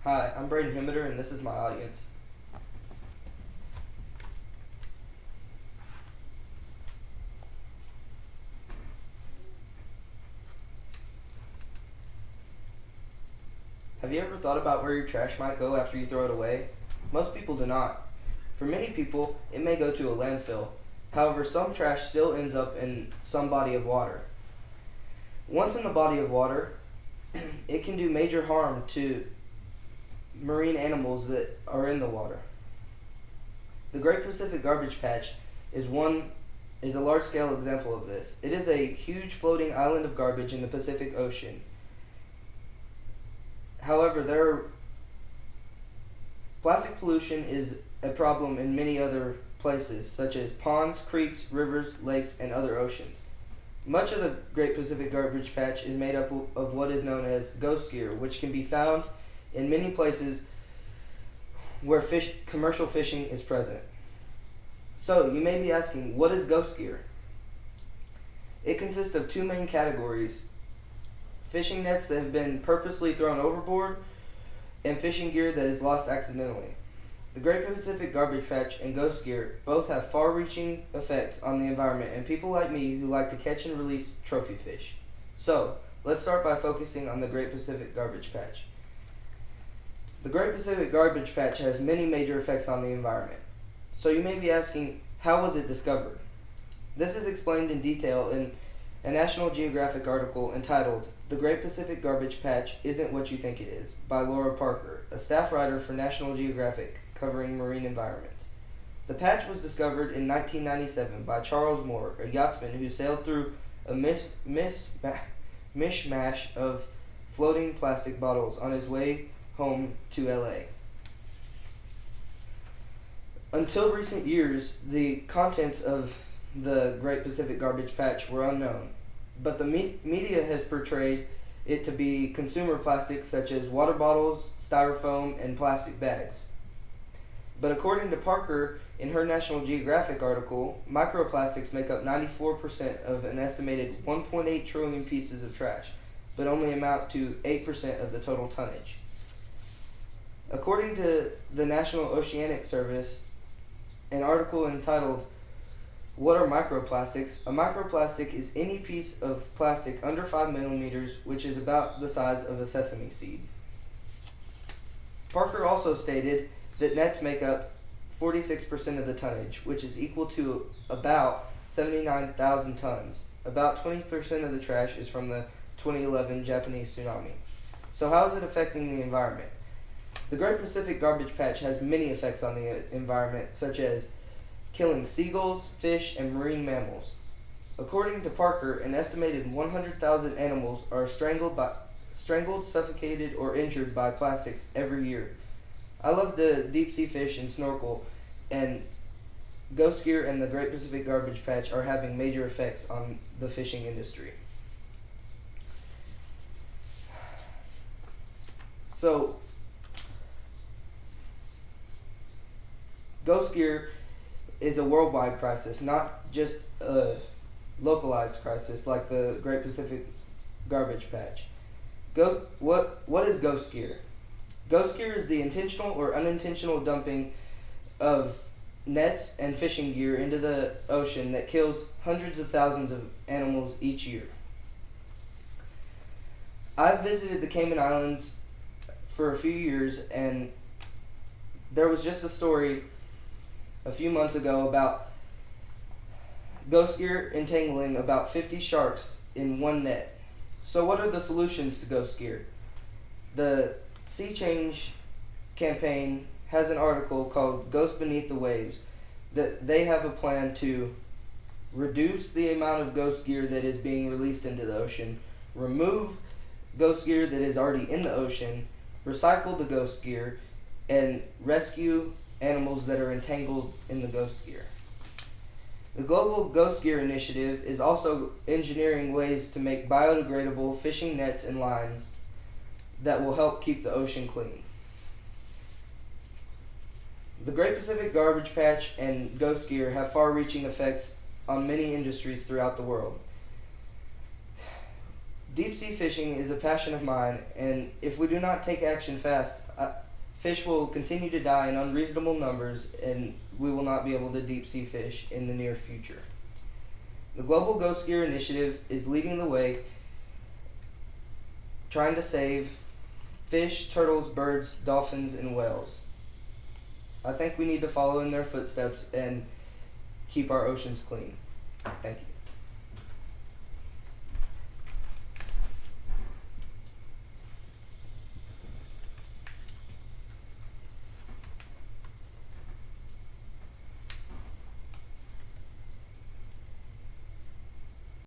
Hi, I'm Brayden Hemmeter, and this is my audience. Have you ever thought about where your trash might go after you throw it away? Most people do not. For many people, it may go to a landfill. However, some trash still ends up in some body of water. Once in the body of water, it can do major harm to marine animals that are in the water. The Great Pacific Garbage Patch is a large-scale example of this. It is a huge floating island of garbage in the Pacific Ocean. However, plastic pollution is a problem in many other places, such as ponds, creeks, rivers, lakes, and other oceans. Much of the Great Pacific Garbage Patch is made up of what is known as ghost gear, which can be found in many places where commercial fishing is present. So, you may be asking, what is ghost gear? It consists of two main categories: fishing nets that have been purposely thrown overboard, and fishing gear that is lost accidentally. The Great Pacific Garbage Patch and ghost gear both have far-reaching effects on the environment and people like me who like to catch and release trophy fish. So, let's start by focusing on the Great Pacific Garbage Patch. The Great Pacific Garbage Patch has many major effects on the environment. So you may be asking, how was it discovered? This is explained in detail in a National Geographic article entitled "The Great Pacific Garbage Patch Isn't What You Think It Is" by Laura Parker, a staff writer for National Geographic covering marine environment. The patch was discovered in 1997 by Charles Moore, a yachtsman who sailed through a mishmash of floating plastic bottles on his way home to LA. Until recent years, the contents of the Great Pacific Garbage Patch were unknown, but the media has portrayed it to be consumer plastics such as water bottles, styrofoam, and plastic bags. But according to Parker, in her National Geographic article, microplastics make up 94% of an estimated 1.8 trillion pieces of trash, but only amount to 8% of the total tonnage. According to the National Oceanic Service, an article entitled "What are microplastics?" A microplastic is any piece of plastic under 5 millimeters, which is about the size of a sesame seed. Parker also stated that nets make up 46% of the tonnage, which is equal to about 79,000 tons. About 20% of the trash is from the 2011 Japanese tsunami. So how is it affecting the environment? The Great Pacific Garbage Patch has many effects on the environment, such as killing seagulls, fish, and marine mammals. According to Parker, an estimated 100,000 animals are strangled, suffocated, or injured by plastics every year. I love to deep sea fish and snorkel, and ghost gear and the Great Pacific Garbage Patch are having major effects on the fishing industry. So, ghost gear is a worldwide crisis, not just a localized crisis like the Great Pacific Garbage Patch. What is ghost gear? Ghost gear is the intentional or unintentional dumping of nets and fishing gear into the ocean that kills hundreds of thousands of animals each year. I've visited the Cayman Islands for a few years, and there was just a story a few months ago about ghost gear entangling about 50 sharks in one net. So what are the solutions to ghost gear? The Sea Change campaign has an article called "Ghost Beneath the Waves" that they have a plan to reduce the amount of ghost gear that is being released into the ocean, remove ghost gear that is already in the ocean, recycle the ghost gear, and rescue animals that are entangled in the ghost gear. The Global Ghost Gear Initiative is also engineering ways to make biodegradable fishing nets and lines that will help keep the ocean clean. The Great Pacific Garbage Patch and ghost gear have far-reaching effects on many industries throughout the world. Deep sea fishing is a passion of mine, and if we do not take action fast, fish will continue to die in unreasonable numbers, and we will not be able to deep sea fish in the near future. The Global Ghost Gear Initiative is leading the way, trying to save fish, turtles, birds, dolphins, and whales. I think we need to follow in their footsteps and keep our oceans clean. Thank you.